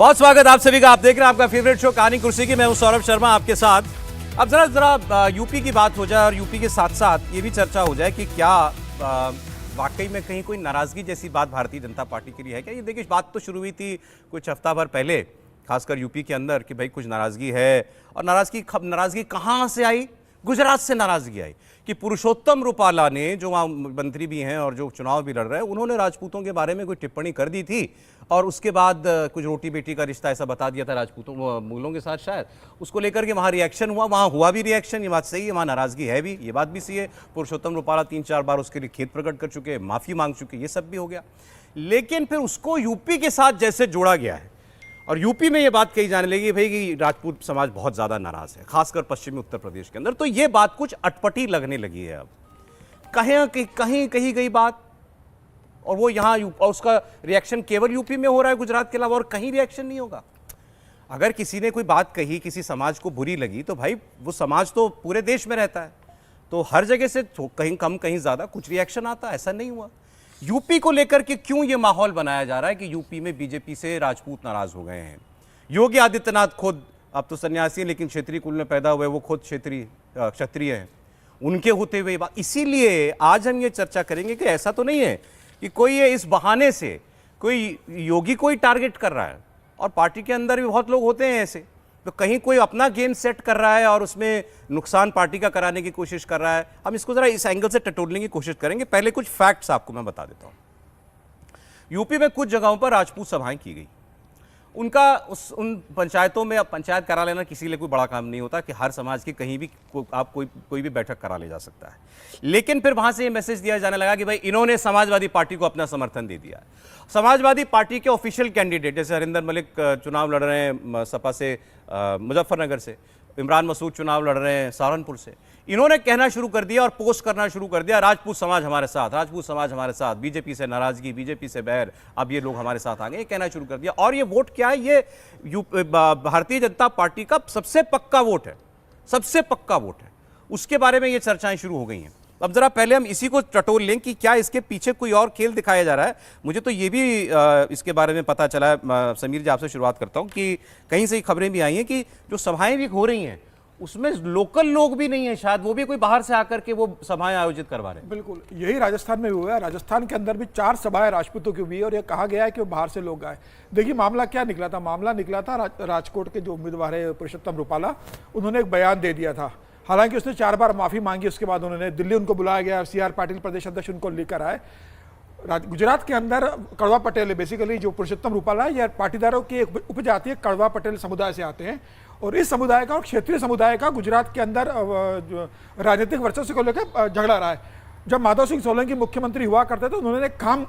बहुत स्वागत आप सभी का। आप देख रहे हैं आपका फेवरेट शो कहानी कुर्सी की। मैं हूं सौरभ शर्मा आपके साथ। अब जरा यूपी की बात हो जाए और यूपी के साथ साथ ये भी चर्चा हो जाए कि क्या वाकई में कहीं कोई नाराजगी जैसी बात भारतीय जनता पार्टी के लिए है क्या। ये देखिए बात तो शुरू हुई थी कुछ हफ्ता भर पहले, खासकर यूपी के अंदर, कि भाई कुछ नाराजगी है। और नाराजगी कहाँ से आई? गुजरात से नाराजगी आई कि पुरुषोत्तम रूपाला ने, जो वहाँ मंत्री भी हैं और जो चुनाव भी लड़ रहे हैं, उन्होंने राजपूतों के बारे में कोई टिप्पणी कर दी थी और उसके बाद कुछ रोटी बेटी का रिश्ता ऐसा बता दिया था राजपूतों मुगलों के साथ शायद। उसको लेकर के वहाँ रिएक्शन हुआ, वहाँ हुआ भी रिएक्शन। ये बात सही है, वहाँ नाराजगी है भी, ये बात भी सही है। पुरुषोत्तम रूपाला 3-4 बार उसके लिए खेद प्रकट कर चुके, माफ़ी मांग चुके, ये सब भी हो गया। लेकिन फिर उसको यूपी के साथ जैसे जोड़ा गया है और यूपी में ये बात कही जाने लगी भाई कि राजपूत समाज बहुत ज़्यादा नाराज़ है, खासकर पश्चिमी उत्तर प्रदेश के अंदर, तो ये बात कुछ अटपटी लगने लगी है। अब कहीं कही गई बात और वो यहाँ और उसका रिएक्शन केवल यूपी में हो रहा है, गुजरात के अलावा और कहीं रिएक्शन नहीं होगा। अगर किसी ने कोई बात कही, किसी समाज को बुरी लगी, तो भाई वो समाज तो पूरे देश में रहता है, तो हर जगह से कहीं कम कहीं ज़्यादा कुछ रिएक्शन आता है। ऐसा नहीं हुआ। यूपी को लेकर के क्यों ये माहौल बनाया जा रहा है कि यूपी में बीजेपी से राजपूत नाराज हो गए हैं? योगी आदित्यनाथ खुद, अब तो सन्यासी हैं लेकिन क्षेत्रीय कुल में पैदा हुए, वो खुद क्षत्रिय हैं, उनके होते हुए बात। इसीलिए आज हम ये चर्चा करेंगे कि ऐसा तो नहीं है कि कोई ये इस बहाने से कोई योगी को ही टारगेट कर रहा है, और पार्टी के अंदर भी बहुत लोग होते हैं ऐसे, तो कहीं कोई अपना गेम सेट कर रहा है और उसमें नुकसान पार्टी का कराने की कोशिश कर रहा है। हम इसको जरा इस एंगल से टटोलने की कोशिश करेंगे। पहले कुछ फैक्ट्स आपको मैं बता देता हूं। यूपी में कुछ जगहों पर राजपूत सभाएं की गई। उन पंचायतों में, अब पंचायत करा लेना किसी लिए कोई बड़ा काम नहीं होता कि हर समाज की कहीं भी आप कोई भी बैठक करा ले जा सकता है। लेकिन फिर वहां से ये मैसेज दिया जाने लगा कि भाई इन्होंने समाजवादी पार्टी को अपना समर्थन दे दिया। समाजवादी पार्टी के ऑफिशियल कैंडिडेट जैसे हरिंदर मलिक चुनाव लड़ रहे हैं सपा से, मुजफ्फरनगर से, इमरान मसूद चुनाव लड़ रहे हैं सहारनपुर से, इन्होंने कहना शुरू कर दिया और पोस्ट करना शुरू कर दिया, राजपूत समाज हमारे साथ, राजपूत समाज हमारे साथ, बीजेपी से नाराजगी, बीजेपी से बैर, अब ये लोग हमारे साथ आ गए, कहना शुरू कर दिया। और ये वोट क्या है? ये भारतीय जनता पार्टी का सबसे पक्का वोट है, सबसे पक्का वोट है। उसके बारे में ये चर्चाएं शुरू हो गई हैं। अब जरा पहले हम इसी को टटोल लें कि क्या इसके पीछे कोई और खेल दिखाया जा रहा है। मुझे तो ये भी इसके बारे में पता चला है, समीर जी आपसे शुरुआत करता हूं, कि कहीं से खबरें भी आई हैं कि जो सभाएं भी हो रही हैं उसमें लोकल लोग भी नहीं है, शायद वो भी कोई बाहर से आकर के वो सभाएं आयोजित करवा रहे हैं। बिल्कुल यही राजस्थान में भी हुआ है। राजस्थान के अंदर भी 4 सभाएं राजपूतों की हुई है और ये कहा गया है कि वो बाहर से लोग आए। देखिए मामला क्या निकला था। मामला निकला था राजकोट के जो उम्मीदवार है पुरुषोत्तम रूपाला, उन्होंने एक बयान दे दिया था। हालांकि उसने 4 बार माफी मांगी, उसके बाद उन्होंने दिल्ली उनको बुलाया गया, CR पाटिल प्रदेश अध्यक्ष उनको लेकर आए। गुजरात के अंदर कड़वा पटेल, बेसिकली जो पुरुषोत्तम रूपाला है, यह पाटीदारों की एक उपजाति है, कड़वा पटेल समुदाय से आते हैं। और इस समुदाय का और क्षेत्रीय समुदाय का गुजरात के अंदर राजनीतिक वर्चस्व को लेकर झगड़ा रहा है। जब माधव सिंह सोलंकी मुख्यमंत्री हुआ करते थे, उन्होंने काम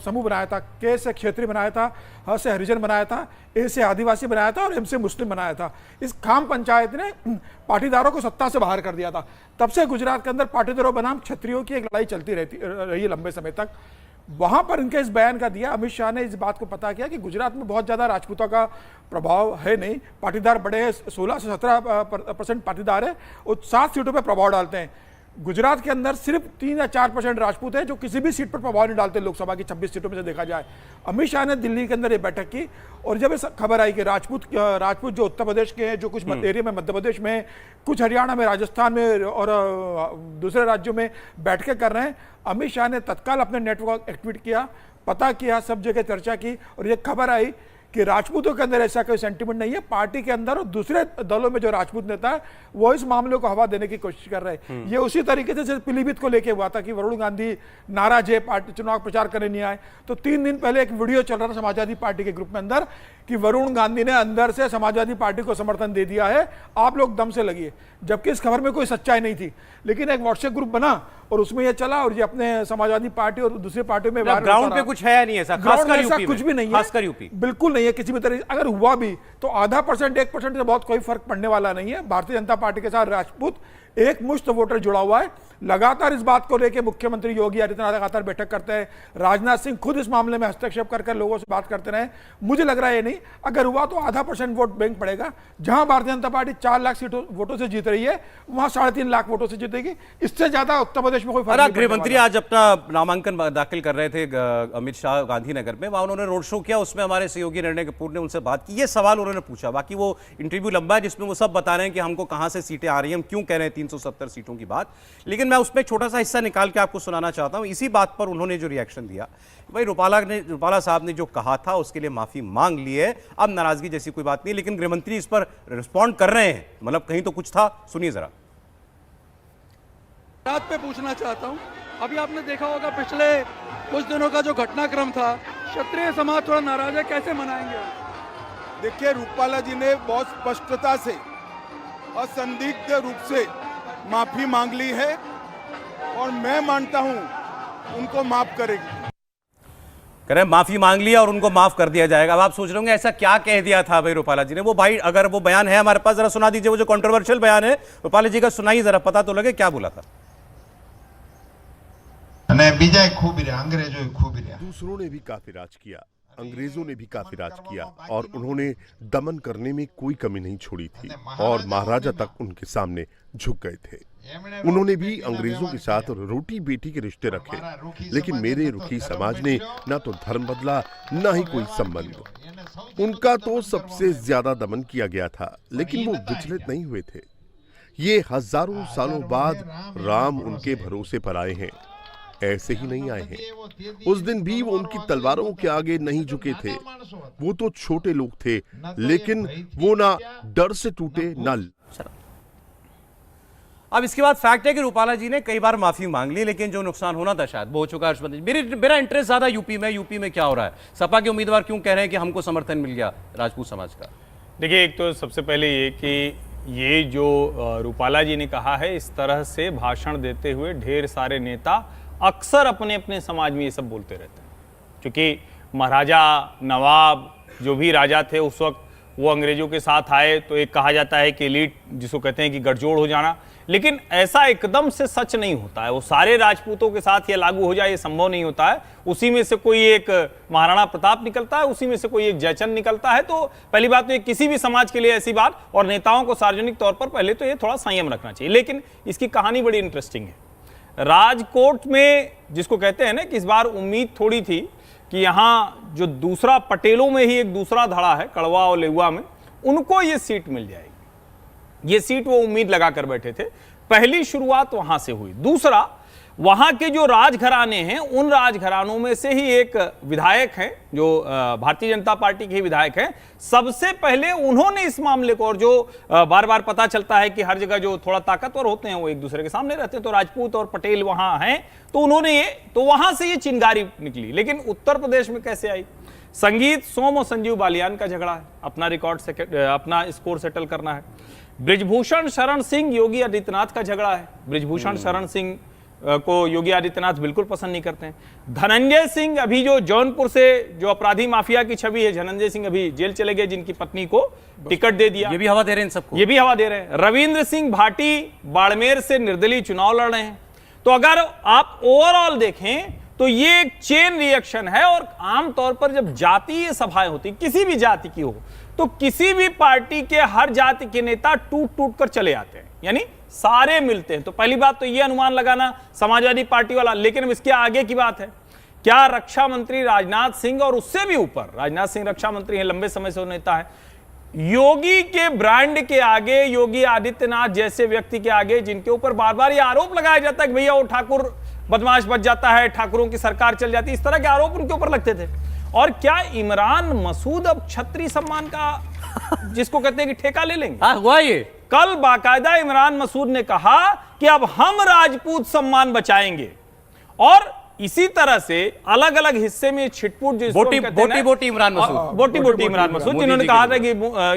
समूह बनाया था। के से क्षेत्रीय बनाया था, ह से हरिजन बनाया था, ए से आदिवासी बनाया था और एम से मुस्लिम बनाया था। इस खाम पंचायत ने पाटीदारों को सत्ता से बाहर कर दिया था। तब से गुजरात के अंदर पाटीदारों बनाम क्षत्रियों की एक लड़ाई चलती रही है लंबे समय तक। वहां पर इनके इस बयान का दिया। अमित शाह ने इस बात को पता किया कि गुजरात में बहुत ज़्यादा राजपूतों का प्रभाव है नहीं, पाटीदार बड़े हैं, 16 से 17% पाटीदार है और 7 सीटों पर प्रभाव डालते हैं। गुजरात के अंदर सिर्फ 3 या 4% राजपूत है जो किसी भी सीट पर प्रभाव नहीं डालते लोकसभा की 26 सीटों में से देखा जाए। अमित शाह ने दिल्ली के अंदर ये बैठक की और जब खबर आई कि राजपूत जो उत्तर प्रदेश के हैं, जो कुछ एरिया में मध्य प्रदेश में, कुछ हरियाणा में, राजस्थान में और दूसरे राज्यों में बैठकें कर रहे हैं, अमित शाह ने तत्काल अपने नेटवर्क एक्टिवेट किया, पता किया, सब जगह चर्चा की और ये खबर आई कि राजपूतों के अंदर ऐसा कोई सेंटिमेंट नहीं है। पार्टी के अंदर और दूसरे दलों में जो राजपूत नेता है वो इस मामले को हवा देने की कोशिश कर रहे हैं। ये उसी तरीके से जैसे पीलीभीत को लेके हुआ था कि वरुण गांधी नाराज है, पार्टी चुनाव प्रचार करने नहीं आए, तो 3 दिन पहले एक वीडियो चल रहा था समाजवादी पार्टी के ग्रुप में अंदर कि वरुण गांधी ने अंदर से समाजवादी पार्टी को समर्थन दे दिया है, आप लोग दम से लगिए। जबकि इस खबर में कोई सच्चाई नहीं थी, लेकिन एक व्हाट्सएप ग्रुप बना और उसमें ये चला और ये अपने समाजवादी पार्टी और दूसरी पार्टियों में ग्राउंड पे कुछ है नहीं, ऐसा खासकर यूपी कुछ भी नहीं है, खासकर यूपी बिल्कुल नहीं है किसी भी तरह। अगर हुआ भी तो आधा % 1% से बहुत कोई फर्क पड़ने वाला नहीं है। भारतीय जनता पार्टी के साथ राजपूत एक मुश्त वोटर जुड़ा हुआ है। लगातार इस बात को लेकर मुख्यमंत्री योगी आदित्यनाथ लगातार बैठक करते हैं, राजनाथ सिंह खुद इस मामले में हस्तक्षेप कर लोगों से बात करते रहे। मुझे लग रहा है ये नहीं, अगर हुआ तो आधा % वोट बैंक पड़ेगा। जहां भारतीय जनता पार्टी 4 लाख वोटों से जीत रही है, वहां 3.5 लाख वोटों से जीतेगी। इससे ज्यादा उत्तर प्रदेश में कोई फर्क नहीं पड़ने गृहमंत्री वाला। आज अपना नामांकन दाखिल कर रहे थे अमित शाह गांधीनगर में, वहां उन्होंने रोड शो किया, उसमें हमारे सहयोगी निर्णय कपूर ने उनसे बात की, ये सवाल उन्होंने पूछा। बाकी वो इंटरव्यू लंबा है जिसमें वो सब बता रहे हैं कि हमको कहां से सीटें आ रही हैं, हम क्यों कह रहे हैं 370 सीटों की बात। लेकिन मैं उसमें छोटा सा हिस्सा निकाल के आपको सुनाना चाहता हूं। इसी बात पर उन्होंने जो रिएक्शन दिया, भाई रूपाला साहब ने जो कहा था उसके लिए माफी मांग ली है, अब नाराजगी जैसी कोई बात नहीं। लेकिन गृहमंत्री इस पर रिस्पॉन्ड कर रहे हैं, मतलब कहीं तो कुछ था, सुनिए जरा। बात पे पूछना चाहता हूं, अभी आपने देखा होगा पिछले कुछ दिनों का जो घटनाक्रम था, क्षत्रिय समाज थोड़ा नाराज है, कैसे मनाएंगे? देखिए, रूपाला जी ने बहुत स्पष्टता से असंदिग्ध रूप से माफी मांग ली है और मैं मानता हूं उनको माफ करेगी। कह रहे हैं माफी मांग लिया और उनको माफ कर दिया जाएगा। अब आप सोच रहे होंगे ऐसा क्या कह दिया था भाई रूपाला जी ने। वो भाई अगर वो बयान है हमारे पास, जरा सुना दीजिए, वो जो कंट्रोवर्शियल बयान है रूपाला जी का, सुनाइए जरा, पता तो लगे क्या बोला था। बीजा खूब रहा, अंग्रेजों खूब रहा, दूसरों ने भी काफी राज किया, अंग्रेजों ने भी काफी राज किया और उन्होंने दमन करने में कोई कमी नहीं छोड़ी थी और महाराजा तक उनके सामने झुक गए थे। उन्होंने भी अंग्रेजों के साथ रोटी बेटी के रिश्ते रखे, लेकिन मेरे रुखी समाज ने ना तो धर्म बदला ना ही कोई संबंध। उनका तो सबसे ज्यादा दमन किया गया था, लेकिन वो विचलित नहीं हुए थे। ये हजारों सालों बाद राम उनके भरोसे पर आए हैं, ऐसे ही नहीं आए हैं। उस दिन भी वो उनकी तलवारों के आगे नहीं झुके थे। वो तो छोटे लोग थे, लेकिन वो ना डर से टूटे ना। अब इसके बाद फैक्ट है कि रूपाला जी ने कई बार माफी मांग ली, लेकिन जो नुकसान होना था शायद वो हो चुका है। मेरा इंटरेस्ट ज्यादा यूपी में क्या हो रहा है, सपा के उम्मीदवार क्यों कह रहे हैं कि हमको समर्थन मिल गया राजपूत समाज का। देखिए, एक तो सबसे पहले ये कि ये जो रूपाला जी ने कहा है, इस तरह से भाषण देते हुए ढेर सारे नेता अक्सर अपने अपने समाज में ये सब बोलते रहते हैं, क्योंकि महाराजा नवाब जो भी राजा थे उस वक्त वो अंग्रेजों के साथ आए, तो एक कहा जाता है कि एलीट जिसको कहते हैं कि गठजोड़ हो जाना, लेकिन ऐसा एकदम से सच नहीं होता है। वो सारे राजपूतों के साथ ये लागू हो जाए, ये संभव नहीं होता है। उसी में से कोई एक महाराणा प्रताप निकलता है, उसी में से कोई एक जयचंद निकलता है। तो पहली बात तो ये किसी भी समाज के लिए ऐसी बात, और नेताओं को सार्वजनिक तौर पर पहले तो ये थोड़ा संयम रखना चाहिए। लेकिन इसकी कहानी बड़ी इंटरेस्टिंग है। राजकोट में जिसको कहते हैं ना कि इस बार उम्मीद थोड़ी थी कि यहाँ जो दूसरा पटेलों में ही एक दूसरा धड़ा है, कड़वा और लेहुआ में, उनको ये सीट मिल जाएगी। ये सीट वो उम्मीद लगा कर बैठे थे। पहली शुरुआत वहां से हुई। दूसरा, वहां के जो राजघराने हैं, उन राजघरानों में से ही एक विधायक हैं जो भारतीय जनता पार्टी के विधायक हैं। सबसे पहले उन्होंने इस मामले को, और जो बार बार पता चलता है कि हर जगह जो थोड़ा ताकतवर होते हैं वो एक दूसरे के सामने रहते हैं, तो राजपूत और पटेल वहां हैं, तो उन्होंने तो वहां से ये चिंगारी निकली। लेकिन उत्तर प्रदेश में कैसे आई? संगीत सोम और संजीव बालियान का झगड़ा है, अपना अपना स्कोर सेटल करना है। ब्रिजभूषण शरण सिंह योगी आदित्यनाथ का झगड़ा है। ब्रिजभूषण शरण सिंह को योगी आदित्यनाथ बिल्कुल पसंद नहीं करते हैं। धनंजय सिंह, अभी जो जौनपुर से जो अपराधी माफिया की छवि है, धनंजय सिंह अभी जेल चले गए, जिनकी पत्नी को टिकट दे दिया। ये भी हवा दे रहे हैं सबको, ये भी हवा दे रहे हैं। रविंद्र सिंह भाटी बाड़मेर से निर्दलीय चुनाव लड़ रहे हैं। तो अगर आप ओवरऑल देखें तो ये एक चेन रिएक्शन है। और आमतौर पर जब जातीय सभाएं होती, किसी भी जाति की हो, तो किसी भी पार्टी के हर जाति के नेता टूट टूट कर चले आते हैं, यानी सारे मिलते हैं। तो पहली बात तो यह अनुमान लगाना समाजवादी पार्टी वाला। लेकिन अब इसके आगे की बात है, क्या रक्षा मंत्री राजनाथ सिंह, और उससे भी ऊपर, राजनाथ सिंह रक्षा मंत्री हैं, लंबे समय से वो नेता है, योगी के ब्रांड के आगे, योगी आदित्यनाथ जैसे व्यक्ति के आगे, जिनके ऊपर बार बार ये आरोप लगाया जाता है कि भैया वो ठाकुर बदमाश बच जाता है, ठाकुरों की सरकार चल जाती है, इस तरह के आरोप उनके ऊपर लगते थे। और क्या इमरान मसूद अब क्षत्रिय सम्मान का जिसको कहते हैं कि ठेका ले लेंगे? हाँ, हुआ ये। कल बाकायदा इमरान मसूद ने कहा कि अब हम राजपूत सम्मान बचाएंगे। और इसी तरह से अलग अलग हिस्से में छिटपुट, बोटी इमरान मसूद, बोटी इमरान मसूद, जिन्होंने कहा था कि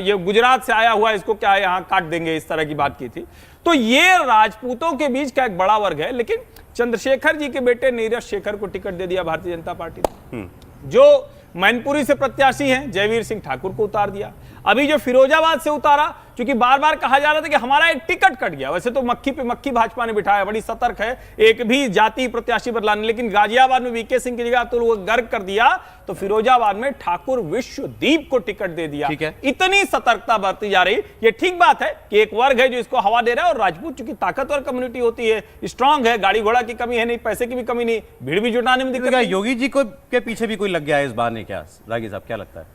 ये गुजरात से आया हुआ, इसको क्या यहां काट देंगे, इस तरह की बात की थी। तो ये राजपूतों के बीच का एक बड़ा वर्ग है। लेकिन चंद्रशेखर जी के बेटे नीरज शेखर को टिकट दे दिया भारतीय जनता पार्टी ने, जो मैनपुरी से प्रत्याशी हैं, जयवीर सिंह ठाकुर को उतार दिया। अभी जो फिरोजाबाद से उतारा, क्योंकि बार बार कहा जा रहा था कि हमारा एक टिकट कट गया, वैसे तो मक्खी पे मक्खी भाजपा ने बिठाया, बड़ी सतर्क है, एक भी जाति प्रत्याशी बदलाने, लेकिन गाजियाबाद में वीके सिंह की जगह तो वो गर्क कर दिया, तो फिरोजाबाद में ठाकुर विश्वदीप को टिकट दे दिया। ठीक है। इतनी सतर्कता बरती जा रही। ये ठीक बात है कि एक वर्ग है जो इसको हवा दे रहा है, और राजपूत चूंकि ताकतवर कम्युनिटी होती है, स्ट्रांग है, गाड़ी घोड़ा की कमी है नहीं, पैसे की भी कमी नहीं, भीड़ भी जुटाने में दिक्कत क्या नहीं। योगी जी को के पीछे भी कोई लग गया है इस बार ने क्या, रागी साहब क्या लगता है?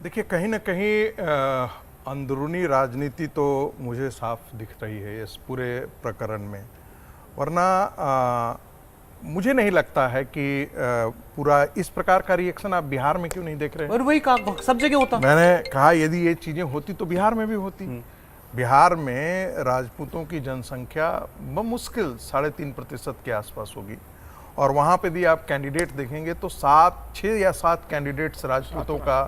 देखिए, कहीं ना कहीं अंदरूनी राजनीति तो मुझे साफ दिख रही है इस पूरे प्रकरण में, वरना मुझे नहीं लगता है कि पूरा इस प्रकार का रिएक्शन आप बिहार में क्यों नहीं देख रहे हैं? और वही सब जगह होता। मैंने कहा यदि ये चीजें होती तो बिहार में भी होती। बिहार में राजपूतों की जनसंख्या मुश्किल 3.5% के आसपास होगी, और वहाँ पे भी आप कैंडिडेट देखेंगे तो 6 या 7 कैंडिडेट्स राजपूतों का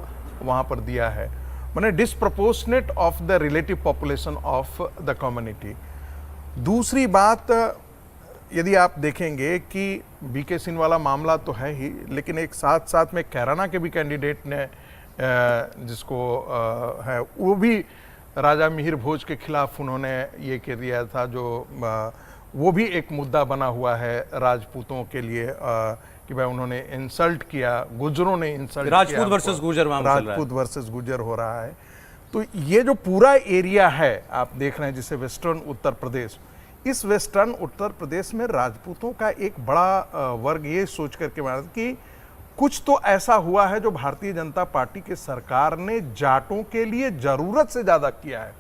वहाँ पर दिया है, माने disproportionate of the relative population of the community. दूसरी बात, यदि आप देखेंगे कि बीके सिंह वाला मामला तो है ही, लेकिन एक साथ साथ में कैराना के भी कैंडिडेट ने जिसको है वो भी राजा मिहिर भोज के खिलाफ उन्होंने ये कह दिया था, जो वो भी एक मुद्दा बना हुआ है राजपूतों के लिए कि भाई उन्होंने इंसल्ट किया, गुजरों ने इंसल्ट किया, राजपूत वर्सेस गुर्जर मामला चल रहा है। राजपूत वर्सेस गुर्जर हो रहा है। तो ये जो पूरा एरिया है आप देख रहे हैं जिसे वेस्टर्न उत्तर प्रदेश, इस वेस्टर्न उत्तर प्रदेश में राजपूतों का एक बड़ा वर्ग ये सोच करके माना कि कुछ तो ऐसा हुआ है जो भारतीय जनता पार्टी की सरकार ने जाटों के लिए जरूरत से ज्यादा किया है,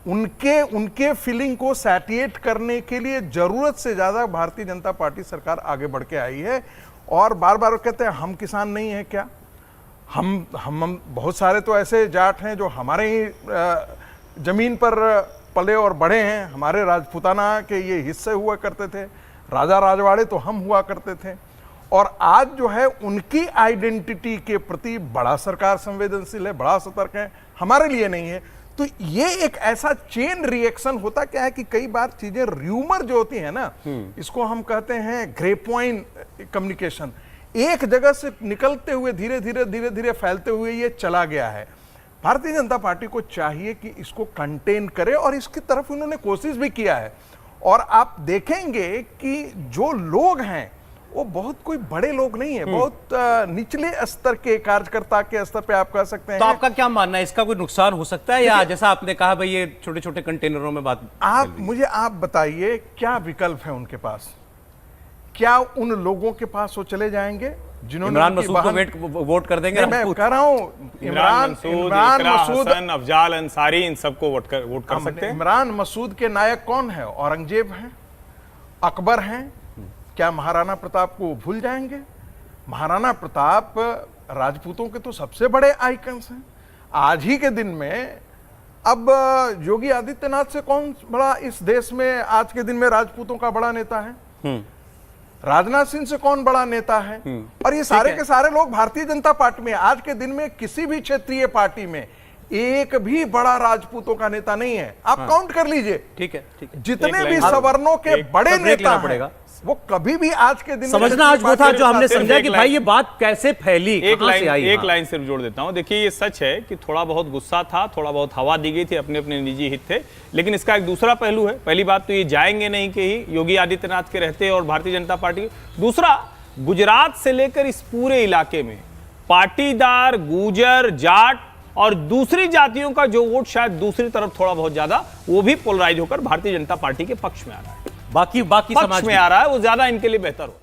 उनके फीलिंग को सैटिएट करने के लिए जरूरत से ज्यादा भारतीय जनता पार्टी सरकार आगे बढ़ के आई है। और बार बार कहते हैं हम किसान नहीं है क्या, हम बहुत सारे तो ऐसे जाट हैं जो हमारे ही जमीन पर पले और बढ़े हैं, हमारे राजपूताना के ये हिस्से हुआ करते थे, राजा राजवाड़े तो हम हुआ करते थे, और आज जो है उनकी आइडेंटिटी के प्रति बड़ा सरकार संवेदनशील है, बड़ा सतर्क है, हमारे लिए नहीं है। तो ये एक ऐसा चेन रिएक्शन होता क्या है कि कई बार चीजें र्यूमर जो होती है ना, इसको हम कहते हैं ग्रेपवाइन कम्युनिकेशन, एक जगह से निकलते हुए धीरे धीरे फैलते हुए ये चला गया है। भारतीय जनता पार्टी को चाहिए कि इसको कंटेन करे, और इसकी तरफ उन्होंने कोशिश भी किया है। और आप देखेंगे कि जो लोग हैं वो बहुत कोई बड़े लोग नहीं है, बहुत निचले स्तर के कार्यकर्ता के स्तर पे आप कह सकते हैं। तो आपका क्या मानना है, इसका कोई नुकसान हो सकता है, या जैसा आपने कहा भाई ये छोटे छोटे कंटेनरों में बात? आप बताइए क्या विकल्प है उनके पास? क्या उन लोगों के पास वो चले जाएंगे जिन्होंने इमरान मसूद को वोट कर देंगे? मैं कह रहा हूं इमरान मसूद, अफजाल अंसारी, इन सबको वोट कर सकते हैं। इमरान मसूद के नायक कौन है? औरंगजेब हैं, अकबर हैं, क्या महाराणा प्रताप को भूल जाएंगे? महाराणा प्रताप राजपूतों के तो सबसे बड़े आइकन्स हैं। आज ही के दिन में अब योगी आदित्यनाथ से कौन बड़ा इस देश में आज के दिन में राजपूतों का बड़ा नेता है? राजनाथ सिंह से कौन बड़ा नेता है? और ये सारे के सारे लोग भारतीय जनता पार्टी में, आज के दिन में किसी भी क्षेत्रीय पार्टी में एक भी बड़ा राजपूतों का नेता नहीं है। आप काउंट कर लीजिए, ठीक है। जितने भी सवर्णों के बड़े नेता हैं, वो कभी भी आज के दिन समझना आज वो था जो हमने समझा कि भाई ये बात कैसे फैली, एक लाइन सिर्फ जोड़ देता हूं। देखिए, ये सच है कि थोड़ा बहुत गुस्सा था, थोड़ा बहुत हवा दी गई थी, अपने अपने निजी हित थे, लेकिन इसका एक दूसरा पहलू है। पहली बात तो ये जाएंगे नहीं कि ही योगी आदित्यनाथ के रहते और भारतीय जनता पार्टी। दूसरा, गुजरात से लेकर इस पूरे इलाके में पाटीदार, गुजर, जाट और दूसरी जातियों का जो वोट शायद दूसरी तरफ थोड़ा बहुत ज्यादा, वो भी पोलराइज होकर भारतीय जनता पार्टी के पक्ष में आ रहा है, बाकी पक्ष में आ रहा है, वो ज्यादा इनके लिए बेहतर हो।